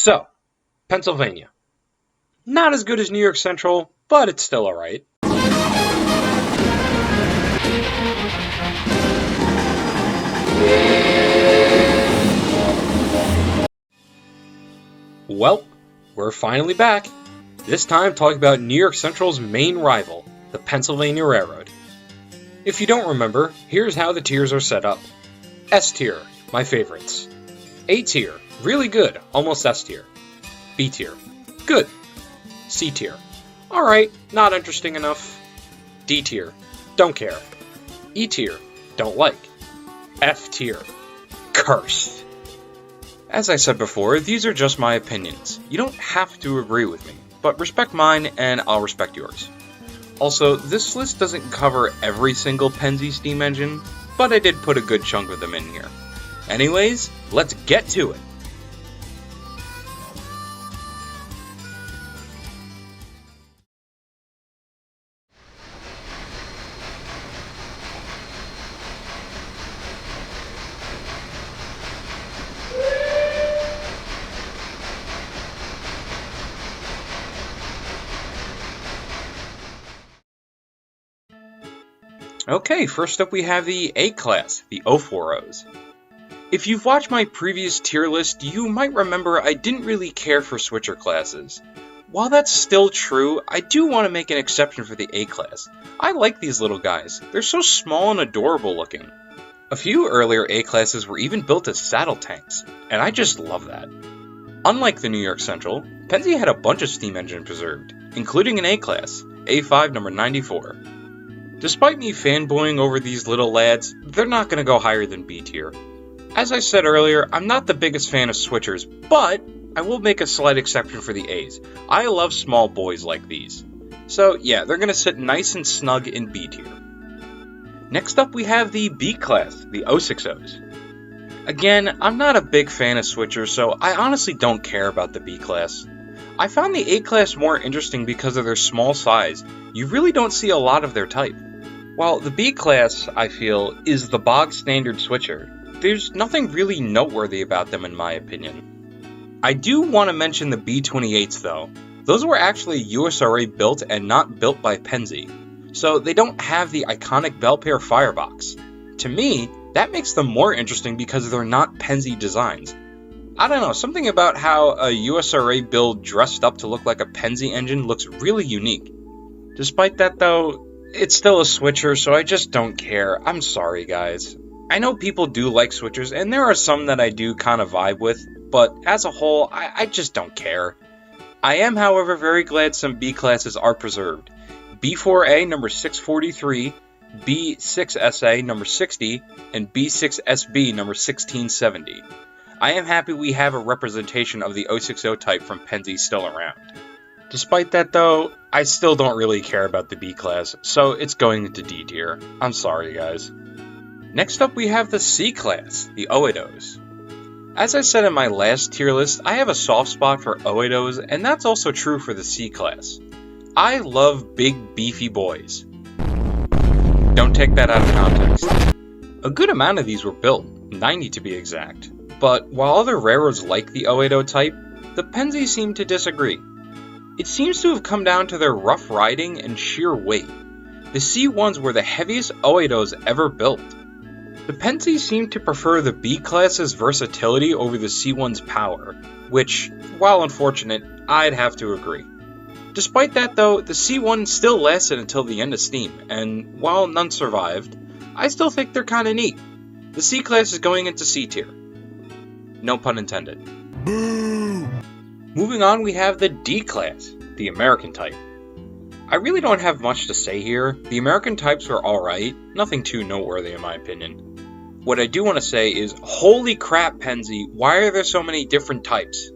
So, Pennsylvania. Not as good as New York Central, but it's still alright. Well, we're finally back. This time talking about New York Central's main rival, the Pennsylvania Railroad. If you don't remember, here's how the tiers are set up. S tier, my favorites. A tier, really good, almost S tier. B tier, good. C tier, alright, not interesting enough. D tier, don't care. E tier, don't like. F tier, cursed. As I said before, these are just my opinions. You don't have to agree with me, but respect mine and I'll respect yours. Also, this list doesn't cover every single Pennsy steam engine, but I did put a good chunk of them in here. Anyways, let's get to it. Okay, first up we have the A class, the 040s. If you've watched my previous tier list, you might remember I didn't really care for switcher classes. While that's still true, I do want to make an exception for the A class. I like these little guys. They're so small and adorable looking. A few earlier A classes were even built as saddle tanks, and I just love that. Unlike the New York Central, Pennsy had a bunch of steam engine preserved, including an A class, A5 number 94. Despite me fanboying over these little lads, they're not going to go higher than B tier. As I said earlier, I'm not the biggest fan of switchers, but I will make a slight exception for the A's. I love small boys like these. So yeah, they're going to sit nice and snug in B tier. Next up we have the B class, the 060s. Again, I'm not a big fan of switchers, so I honestly don't care about the B class. I found the A class more interesting because of their small size. You really don't see a lot of their type. While the B class, I feel, is the bog standard switcher, there's nothing really noteworthy about them in my opinion. I do want to mention the B28s though. Those were actually USRA built and not built by Pennsy, so they don't have the iconic Belpaire firebox. To me, that makes them more interesting because they're not Pennsy designs. I don't know, something about how a USRA build dressed up to look like a Pennsy engine looks really unique. Despite that though, it's still a switcher, so I just don't care. I'm sorry, guys. I know people do like switchers, and there are some that I do kind of vibe with, but as a whole, I just don't care. I am, however, very glad some B classes are preserved. B4A number 643, B6SA number 60, and B6SB number 1670. I am happy we have a representation of the 060 type from Pennsy still around. Despite that though, I still don't really care about the B class, so it's going into D tier. I'm sorry guys. Next up we have the C class, the 080s. As I said in my last tier list, I have a soft spot for 080s, and that's also true for the C class. I love big beefy boys. Don't take that out of context. A good amount of these were built, 90 to be exact. But while other railroads like the 080 type, the Pennsy seem to disagree. It seems to have come down to their rough riding and sheer weight. The C1s were the heaviest 080s ever built. The Pennsy seem to prefer the B class's versatility over the C1's power, which, while unfortunate, I'd have to agree. Despite that though, the C1 still lasted until the end of steam, and while none survived, I still think they're kinda neat. The C class is going into C tier. No pun intended. Boo! Moving on, we have the D class, the American type. I really don't have much to say here. The American types were alright, nothing too noteworthy in my opinion. What I do want to say is, holy crap Pennsy, why are there so many different types?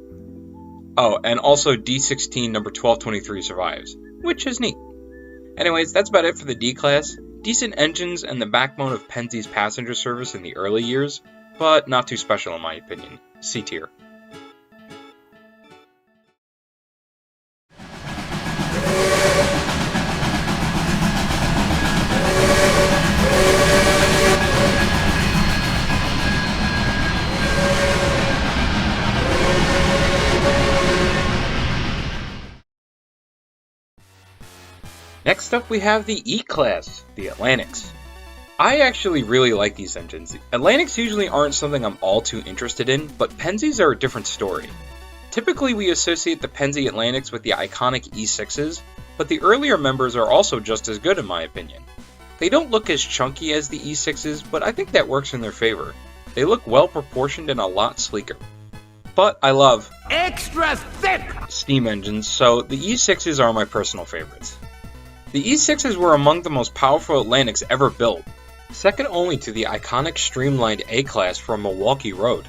Oh, and also D16 number 1223 survives, which is neat. Anyways, that's about it for the D class. Decent engines and the backbone of Pensy's passenger service in the early years, but not too special in my opinion. C tier. Next up we have the E-Class, the Atlantics. I actually really like these engines. Atlantics usually aren't something I'm all too interested in, but Penzies are a different story. Typically we associate the Penzi Atlantics with the iconic E6s, but the earlier members are also just as good in my opinion. They don't look as chunky as the E6s, but I think that works in their favor. They look well proportioned and a lot sleeker. But I love extra thick steam engines, so the E6s are my personal favorites. The E6s were among the most powerful Atlantics ever built, second only to the iconic streamlined A-Class from Milwaukee Road.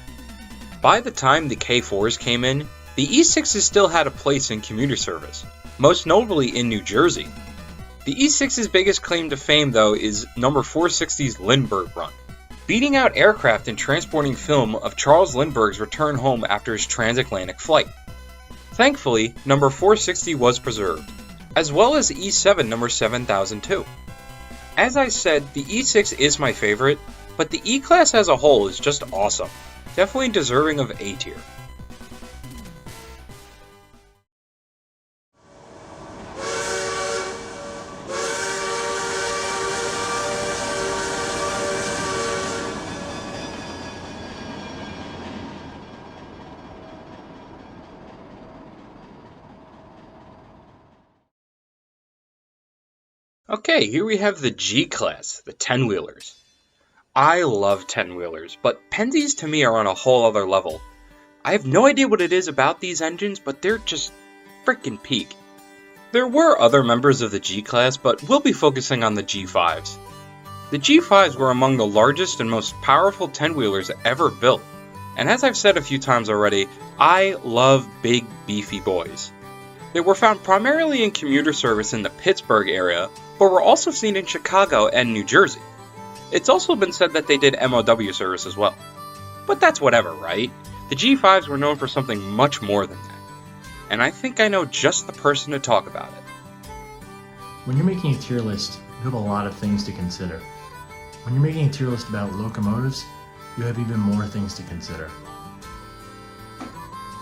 By the time the K4s came in, the E6s still had a place in commuter service, most notably in New Jersey. The E6's biggest claim to fame though is number 460's Lindbergh run, beating out aircraft and transporting film of Charles Lindbergh's return home after his transatlantic flight. Thankfully, number 460 was preserved, as well as E7 number 7002. As I said, the E6 is my favorite, but the E-Class as a whole is just awesome. Definitely deserving of A tier. Okay, here we have the G-Class, the 10-wheelers. I love 10-wheelers, but Penzies to me are on a whole other level. I have no idea what it is about these engines, but they're just freaking peak. There were other members of the G-Class, but we'll be focusing on the G5s. The G5s were among the largest and most powerful 10-wheelers ever built, and as I've said a few times already, I love big, beefy boys. They were found primarily in commuter service in the Pittsburgh area, but were also seen in Chicago and New Jersey. It's also been said that they did MOW service as well. But that's whatever, right? The G5s were known for something much more than that. And I think I know just the person to talk about it. When you're making a tier list, you have a lot of things to consider. When you're making a tier list about locomotives, you have even more things to consider.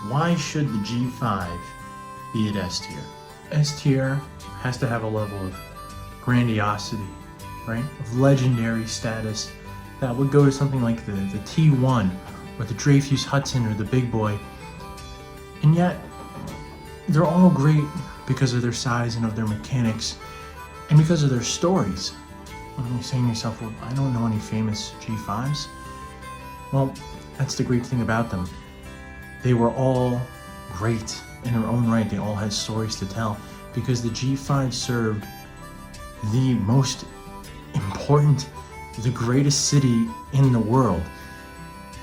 Why should the G5 be at S tier? S tier has to have a level of grandiosity, right? Of legendary status that would go to something like the T1 or the Dreyfus Hudson or the Big Boy. And yet, they're all great because of their size and of their mechanics and because of their stories. When you're saying to yourself, well, I don't know any famous G5s. Well, that's the great thing about them. They were all great in their own right. They all had stories to tell because the G5 served the most important, the greatest city in the world.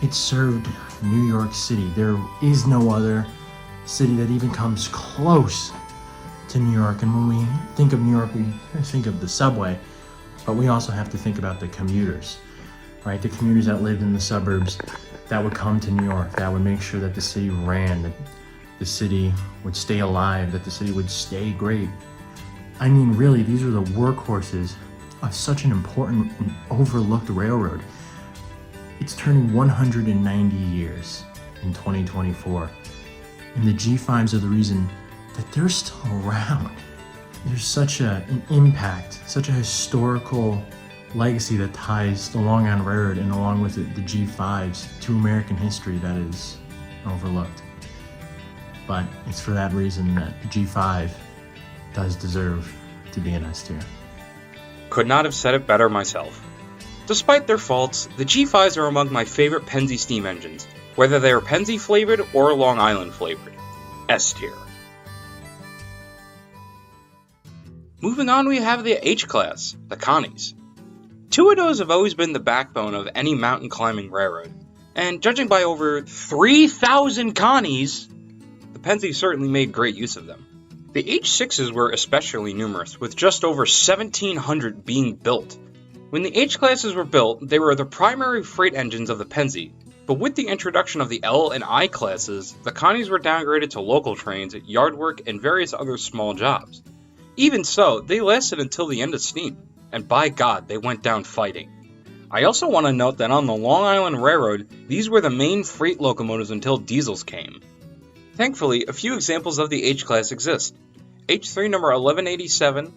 It served New York City. There is no other city that even comes close to New York. And when we think of New York, we think of the subway, but we also have to think about the commuters, right? The commuters that lived in the suburbs that would come to New York, that would make sure that the city ran, that the city would stay alive, that the city would stay great. I mean, really, these are the workhorses of such an important and overlooked railroad. It's turning 190 years in 2024, and the G5s are the reason that they're still around. There's such an impact, such a historical legacy that ties the Long Island Railroad and along with it, the G5s to American history that is overlooked. But it's for that reason that G5 does deserve to be an S tier. Could not have said it better myself. Despite their faults, the G5s are among my favorite Penzi steam engines, whether they are Penzi flavored or Long Island flavored. S tier. Moving on, we have the H-Class, the Connies. Two-wheelers have always been the backbone of any mountain climbing railroad, and judging by over 3,000 Connies, the Penzi certainly made great use of them. The H6s were especially numerous, with just over 1,700 being built. When the H-classes were built, they were the primary freight engines of the Penzi, but with the introduction of the L and I classes, the Connies were downgraded to local trains, yard work, and various other small jobs. Even so, they lasted until the end of steam, and by God, they went down fighting. I also want to note that on the Long Island Railroad, these were the main freight locomotives until diesels came. Thankfully, a few examples of the H-Class exist. H3 number 1187,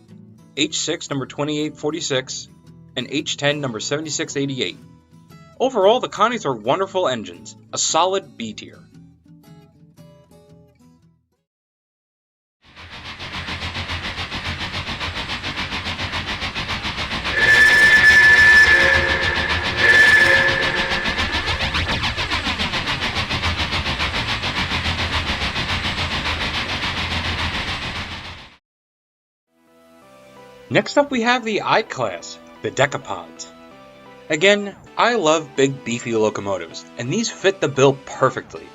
H6 number 2846, and H10 number 7688. Overall, the Connies are wonderful engines, a solid B tier. Next up we have the I class, the decapods. Again, I love big beefy locomotives, and these fit the bill perfectly.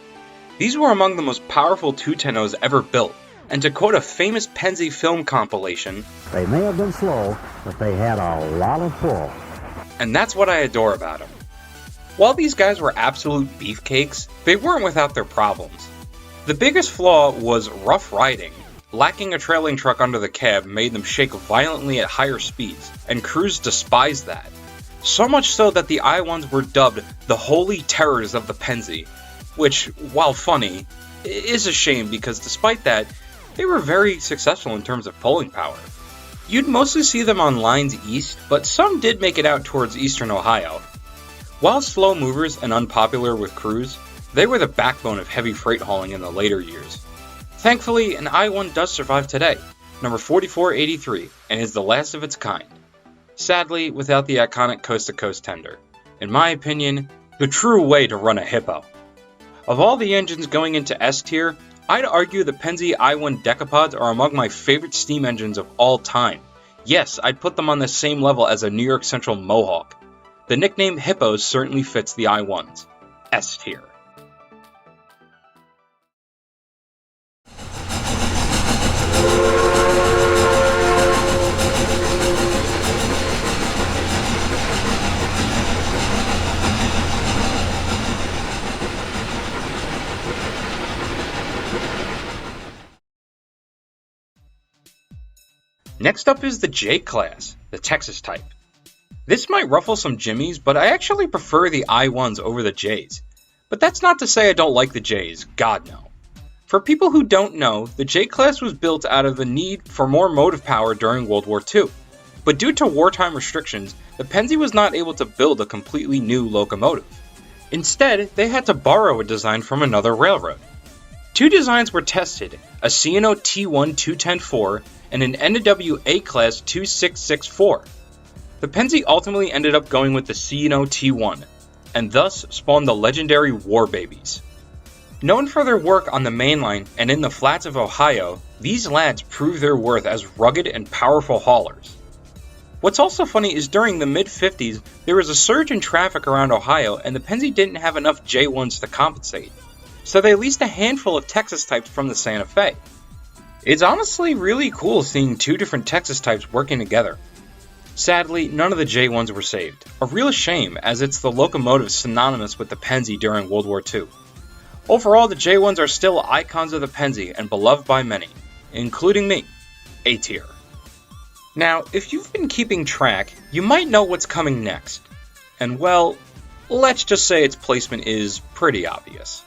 These were among the most powerful 210s ever built, and to quote a famous Penzi film compilation, "They may have been slow, but they had a lot of pull." And that's what I adore about them. While these guys were absolute beefcakes, they weren't without their problems. The biggest flaw was rough riding. Lacking a trailing truck under the cab made them shake violently at higher speeds, and crews despised that. So much so that the I-1s were dubbed the holy terrors of the Penzi, which, while funny, is a shame because despite that, they were very successful in terms of pulling power. You'd mostly see them on lines east, but some did make it out towards eastern Ohio. While slow movers and unpopular with crews, they were the backbone of heavy freight hauling in the later years. Thankfully, an I-1 does survive today, number 4483, and is the last of its kind. Sadly, without the iconic coast-to-coast tender. In my opinion, the true way to run a hippo. Of all the engines going into S tier, I'd argue the Penzi I-1 decapods are among my favorite steam engines of all time. Yes, I'd put them on the same level as a New York Central Mohawk. The nickname Hippos certainly fits the I-1s. S tier. Next up is the J class, the Texas type. This might ruffle some jimmies, but I actually prefer the I-1s over the Js. But that's not to say I don't like the Js, God no. For people who don't know, the J class was built out of the need for more motive power during World War II. But due to wartime restrictions, the Penzi was not able to build a completely new locomotive. Instead, they had to borrow a design from another railroad. Two designs were tested, a C&O T1 210-4 and an NW A-Class 2664. The Penzi ultimately ended up going with the C&O T1, and thus spawned the legendary War Babies. Known for their work on the mainline and in the flats of Ohio, these lads proved their worth as rugged and powerful haulers. What's also funny is during the mid-50s, there was a surge in traffic around Ohio and the Penzi didn't have enough J1s to compensate, so they leased a handful of Texas types from the Santa Fe. It's honestly really cool seeing two different Texas types working together. Sadly, none of the J1s were saved, a real shame as it's the locomotive synonymous with the Penzi during World War II. Overall, the J1s are still icons of the Penzi and beloved by many, including me, A tier. Now, if you've been keeping track, you might know what's coming next. And well, let's just say its placement is pretty obvious.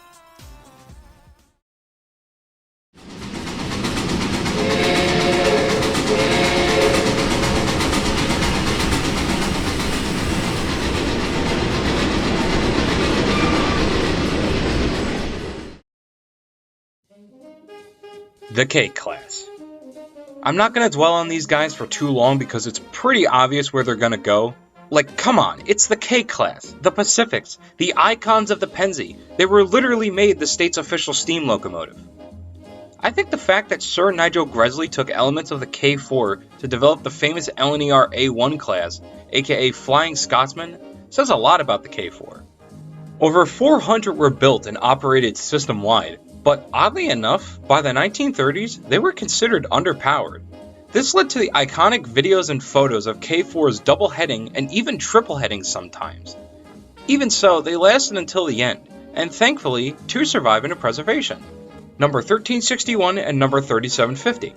The K class. I'm not going to dwell on these guys for too long because it's pretty obvious where they're going to go. Like, come on, it's the K class, the Pacifics, the icons of the Penzi. They were literally made the state's official steam locomotive. I think the fact that Sir Nigel Gresley took elements of the K4 to develop the famous LIRR A1 class, aka Flying Scotsman, says a lot about the K4. Over 400 were built and operated system-wide, but oddly enough, by the 1930s, they were considered underpowered. This led to the iconic videos and photos of K4's double heading and even triple heading sometimes. Even so, they lasted until the end, and thankfully, two survive into preservation. Number 1361 and number 3750,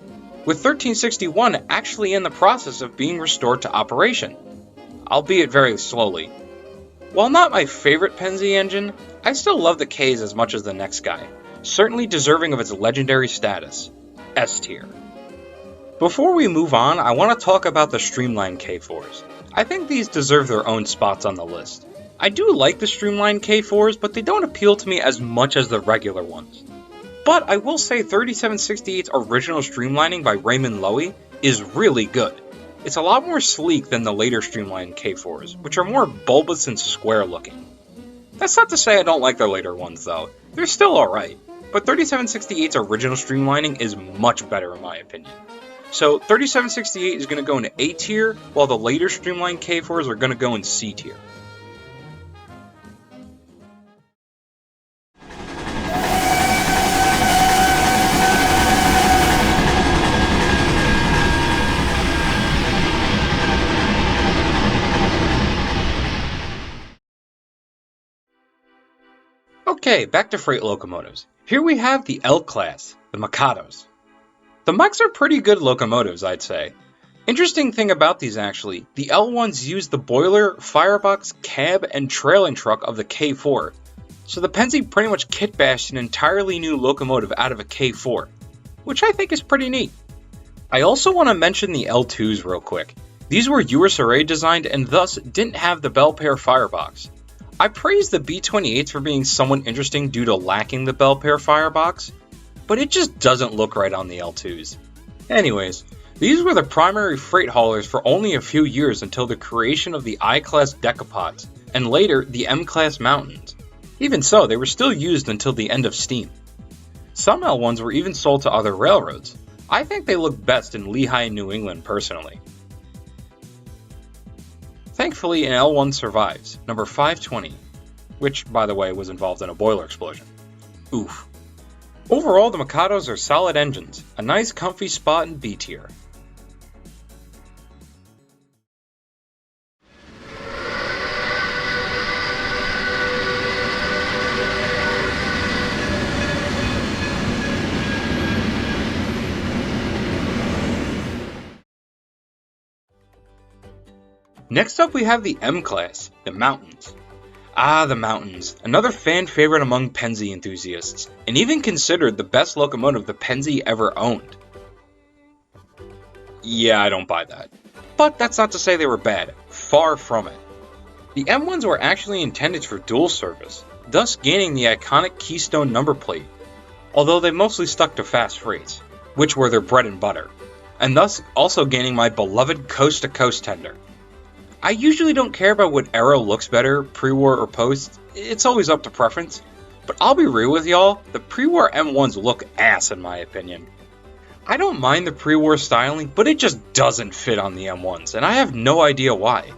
with 1361 actually in the process of being restored to operation, albeit very slowly. While not my favorite Penzi engine, I still love the Ks as much as the next guy, certainly deserving of its legendary status, S tier. Before we move on, I want to talk about the streamlined K4s. I think these deserve their own spots on the list. I do like the streamlined K4s, but they don't appeal to me as much as the regular ones. But I will say 3768's original streamlining by Raymond Loewy is really good. It's a lot more sleek than the later streamlined K4s, which are more bulbous and square looking. That's not to say I don't like their later ones though, they're still alright, but 3768's original streamlining is much better in my opinion. So 3768 is going to go into A tier, while the later streamlined K4s are going to go in C tier. Okay, back to freight locomotives. Here we have the L class, the Mikados. The Miks are pretty good locomotives, I'd say. Interesting thing about these actually, the L1s use the boiler, firebox, cab, and trailing truck of the K4. So the Pennsy pretty much kit bashed an entirely new locomotive out of a K4, which I think is pretty neat. I also want to mention the L2s real quick. These were US Array designed and thus didn't have the bell pair firebox. I praise the B28s for being somewhat interesting due to lacking the bell pair firebox, but it just doesn't look right on the L2s. Anyways, these were the primary freight haulers for only a few years until the creation of the I-Class decapods, and later the M-Class mountains. Even so, they were still used until the end of steam. Some L1s were even sold to other railroads. I think they look best in Lehigh and New England personally. Thankfully, an L1 survives, number 520, which, by the way, was involved in a boiler explosion. Oof. Overall, the Mikados are solid engines, a nice comfy spot in B tier. Next up we have the M-Class, the Mountains. Ah, the Mountains, another fan favorite among Pennsy enthusiasts, and even considered the best locomotive the Pennsy ever owned. Yeah, I don't buy that. But that's not to say they were bad, far from it. The M1s were actually intended for dual service, thus gaining the iconic Keystone number plate, although they mostly stuck to fast freights, which were their bread and butter, and thus also gaining my beloved coast-to-coast tender. I usually don't care about what era looks better, pre-war or post, it's always up to preference, but I'll be real with y'all, the pre-war M1s look ass in my opinion. I don't mind the pre-war styling, but it just doesn't fit on the M1s, and I have no idea why.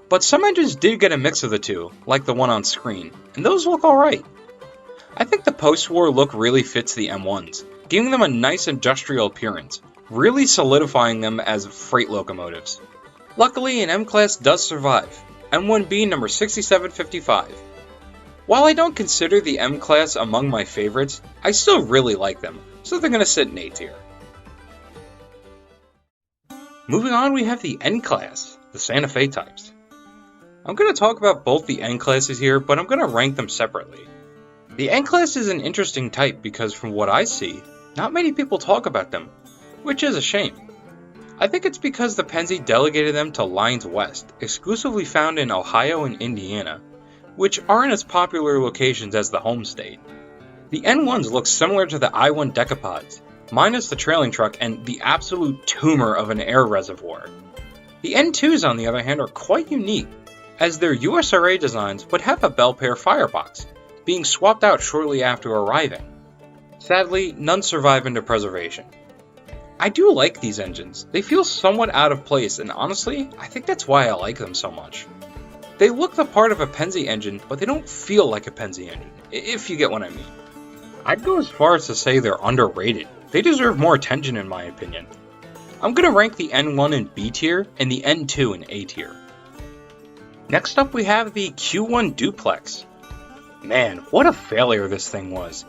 But some engines did get a mix of the two, like the one on screen, and those look alright. I think the post-war look really fits the M1s, giving them a nice industrial appearance, really solidifying them as freight locomotives. Luckily, an M-Class does survive, M1B number 6755. While I don't consider the M-Class among my favorites, I still really like them, so they're going to sit in A tier. Moving on, we have the N-Class, the Santa Fe types. I'm going to talk about both the N-Classes here, but I'm going to rank them separately. The N-Class is an interesting type because from what I see, not many people talk about them, which is a shame. I think it's because the Pennsy delegated them to Lines West, exclusively found in Ohio and Indiana, which aren't as popular locations as the home state. The N1s look similar to the I1 decapods, minus the trailing truck and the absolute tumor of an air reservoir. The N2s, on the other hand, are quite unique, as their US Array designs would have a bell pair firebox, being swapped out shortly after arriving. Sadly, none survive into preservation. I do like these engines, they feel somewhat out of place, and honestly, I think that's why I like them so much. They look the part of a Pennsy engine, but they don't feel like a Pennsy engine, if you get what I mean. I'd go as far as to say they're underrated. They deserve more attention in my opinion. I'm going to rank the N1 in B tier and the N2 in A tier. Next up we have the Q1 Duplex. Man, what a failure this thing was.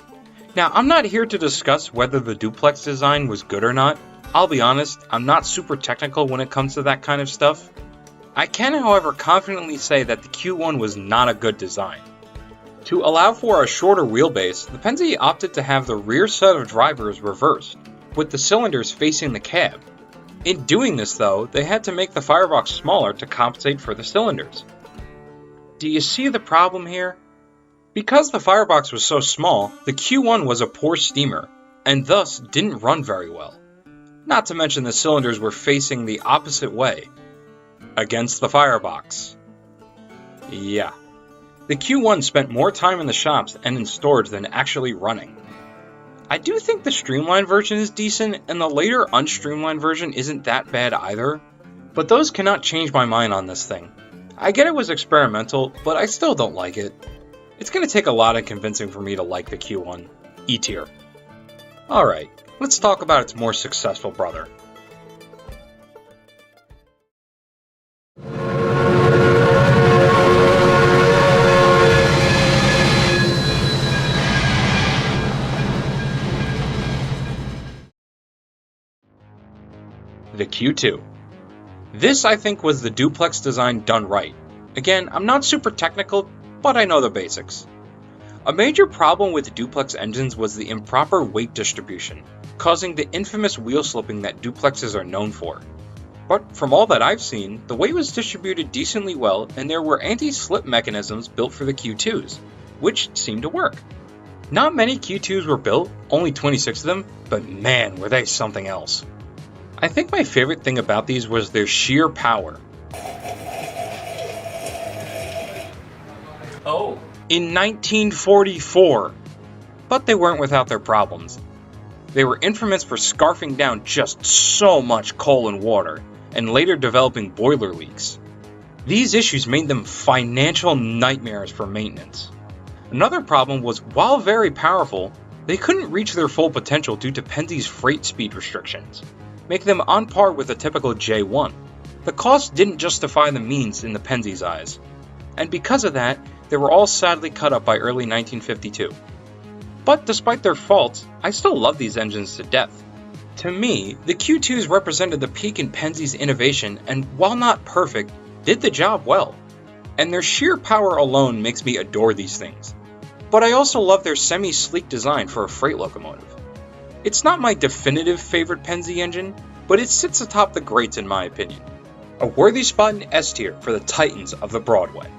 Now, I'm not here to discuss whether the duplex design was good or not. I'll be honest, I'm not super technical when it comes to that kind of stuff. I can, however, confidently say that the Q1 was not a good design. To allow for a shorter wheelbase, the Pennsy opted to have the rear set of drivers reversed, with the cylinders facing the cab. In doing this though, they had to make the firebox smaller to compensate for the cylinders. Do you see the problem here? Because the firebox was so small, the Q1 was a poor steamer, and thus didn't run very well. Not to mention the cylinders were facing the opposite way, against the firebox. Yeah. The Q1 spent more time in the shops and in storage than actually running. I do think the streamlined version is decent, and the later unstreamlined version isn't that bad either, but those cannot change my mind on this thing. I get it was experimental, but I still don't like it. It's going to take a lot of convincing for me to like the Q1 E-Tier. Alright, let's talk about its more successful brother. The Q2. This, I think, was the duplex design done right. Again, I'm not super technical, but I know the basics. A major problem with duplex engines was the improper weight distribution, causing the infamous wheel slipping that duplexes are known for. But from all that I've seen, the weight was distributed decently well, and there were anti-slip mechanisms built for the Q2s, which seemed to work. Not many Q2s were built, only 26 of them, but man, were they something else. I think my favorite thing about these was their sheer power. Oh. In 1944, but they weren't without their problems. They were infamous for scarfing down just so much coal and water, and later developing boiler leaks. These issues made them financial nightmares for maintenance. Another problem was, while very powerful, they couldn't reach their full potential due to Penze's freight speed restrictions, making them on par with a typical J1. The cost didn't justify the means in the Penze's eyes, and because of that, they were all sadly cut up by early 1952. But despite their faults, I still love these engines to death. To me, the Q2s represented the peak in Penze's innovation and, while not perfect, did the job well. And their sheer power alone makes me adore these things. But I also love their semi-sleek design for a freight locomotive. It's not my definitive favorite Penze engine, but it sits atop the greats in my opinion. A worthy spot in S tier for the titans of the Broadway.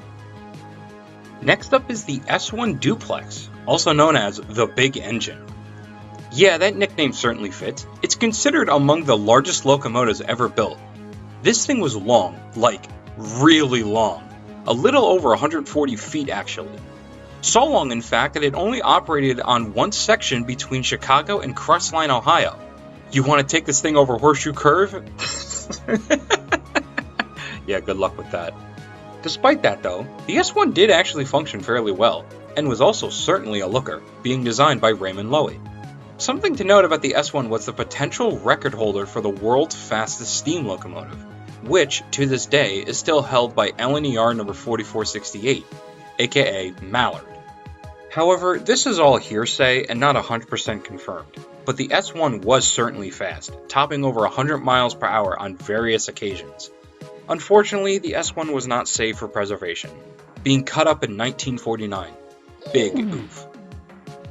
Next up is the S1 Duplex, also known as the Big Engine. Yeah, that nickname certainly fits. It's considered among the largest locomotives ever built. This thing was long, like really long, a little over 140 feet actually. So long in fact that it only operated on one section between Chicago and Crestline, Ohio. You want to take this thing over Horseshoe Curve? Yeah, good luck with that. Despite that though, the S1 did actually function fairly well, and was also certainly a looker, being designed by Raymond Loewy. Something to note about the S1 was the potential record holder for the world's fastest steam locomotive, which, to this day, is still held by LIRR number 4468, aka Mallard. However, this is all hearsay and not 100% confirmed, but the S1 was certainly fast, topping over 100 miles per hour on various occasions. Unfortunately, the S1 was not saved for preservation, being cut up in 1949. Big oof.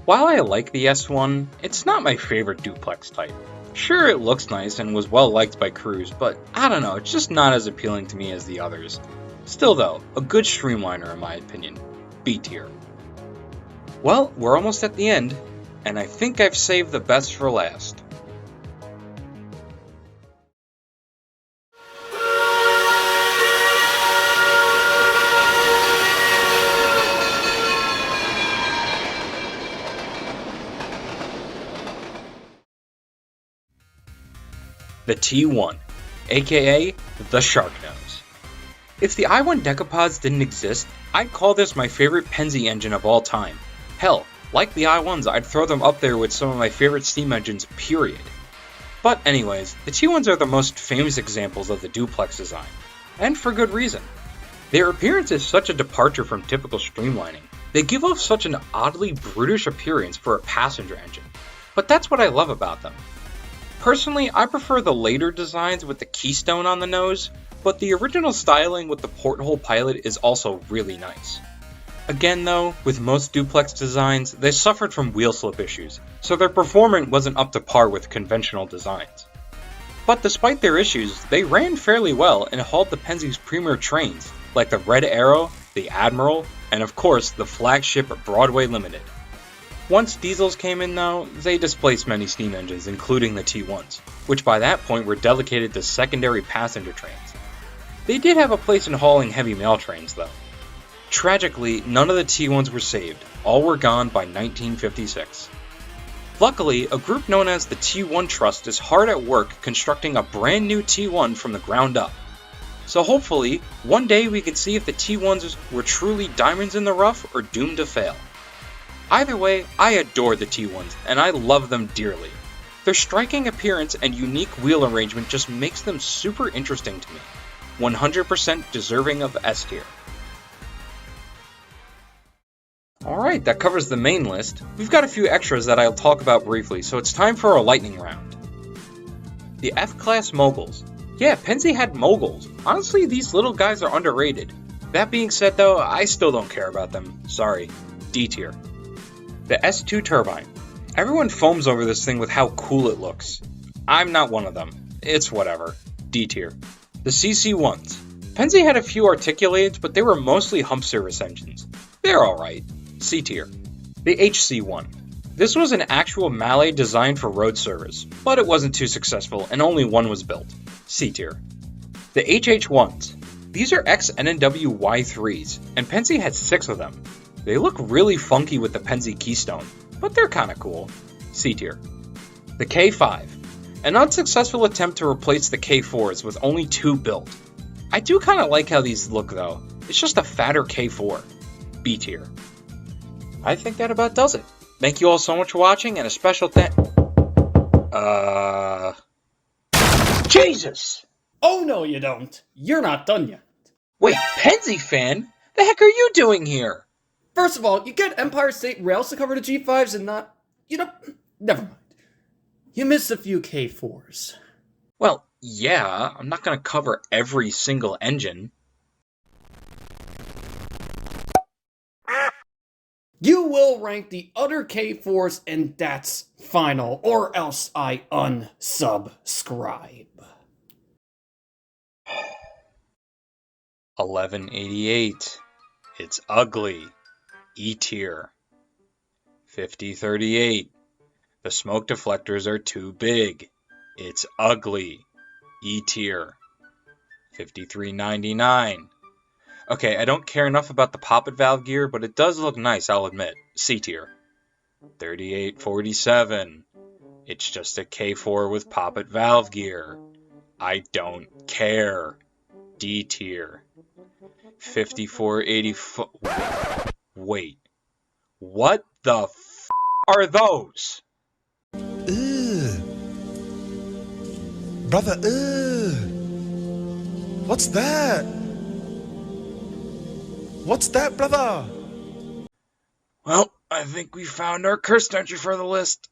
While I like the S1, it's not my favorite duplex type. Sure, it looks nice and was well liked by crews, but I don't know, it's just not as appealing to me as the others. Still though, a good streamliner in my opinion. B tier. Well, we're almost at the end, and I think I've saved the best for last. The T1, aka the Shark Nose. If the I-1 decapods didn't exist, I'd call this my favorite Penze engine of all time. Hell, like the I-1s, I'd throw them up there with some of my favorite steam engines, period. But anyways, the T1s are the most famous examples of the duplex design, and for good reason. Their appearance is such a departure from typical streamlining. They give off such an oddly brutish appearance for a passenger engine, but that's what I love about them. Personally, I prefer the later designs with the keystone on the nose, but the original styling with the porthole pilot is also really nice. Again though, with most duplex designs, they suffered from wheel slip issues, so their performance wasn't up to par with conventional designs. But despite their issues, they ran fairly well and hauled the Penze's premier trains, like the Red Arrow, the Admiral, and of course the flagship Broadway Limited. Once diesels came in though, they displaced many steam engines, including the T1s, which by that point were dedicated to secondary passenger trains. They did have a place in hauling heavy mail trains though. Tragically, none of the T1s were saved, all were gone by 1956. Luckily, a group known as the T1 Trust is hard at work constructing a brand new T1 from the ground up. So hopefully, one day we can see if the T1s were truly diamonds in the rough or doomed to fail. Either way, I adore the T1s, and I love them dearly. Their striking appearance and unique wheel arrangement just makes them super interesting to me. 100% deserving of S tier. Alright, that covers the main list. We've got a few extras that I'll talk about briefly, so it's time for a lightning round. The F-Class Moguls. Yeah, Penze had Moguls. Honestly, these little guys are underrated. That being said though, I still don't care about them. Sorry. D tier. The S2 Turbine. Everyone foams over this thing with how cool it looks. I'm not one of them. It's whatever. D tier. The CC1s. Penze had a few articulateds, but they were mostly hump service engines. They're alright. C tier. The HC1. This was an actual Mallet designed for road service, but it wasn't too successful and only one was built. C tier. The HH1s. These are ex-NNW Y3s, and Penze had 6 of them. They look really funky with the Penze keystone, but they're kinda cool. C tier. The K5. An unsuccessful attempt to replace the K4s with only 2 built. I do kinda like how these look though. It's just a fatter K4. B tier. I think that about does it. Thank you all so much for watching, and a special Jesus! Oh no you don't. You're not done yet. Wait, Penze fan? The heck are you doing here? First of all, you get Empire State Rails to cover the G5s and not... never mind. You missed a few K4s. Well, yeah, I'm not gonna cover every single engine. You will rank the other K4s and that's final, or else I unsubscribe. 1188. It's ugly. E tier. 5038. The smoke deflectors are too big. It's ugly. E tier. 5399. Okay, I don't care enough about the poppet valve gear, but it does look nice, I'll admit. C tier. 3847. It's just a K4 with poppet valve gear. I don't care. D tier. 5484. Wait. What the f are those? Ugh. Brother, ugh. What's that? What's that, brother? Well, I think we found our cursed entry for the list.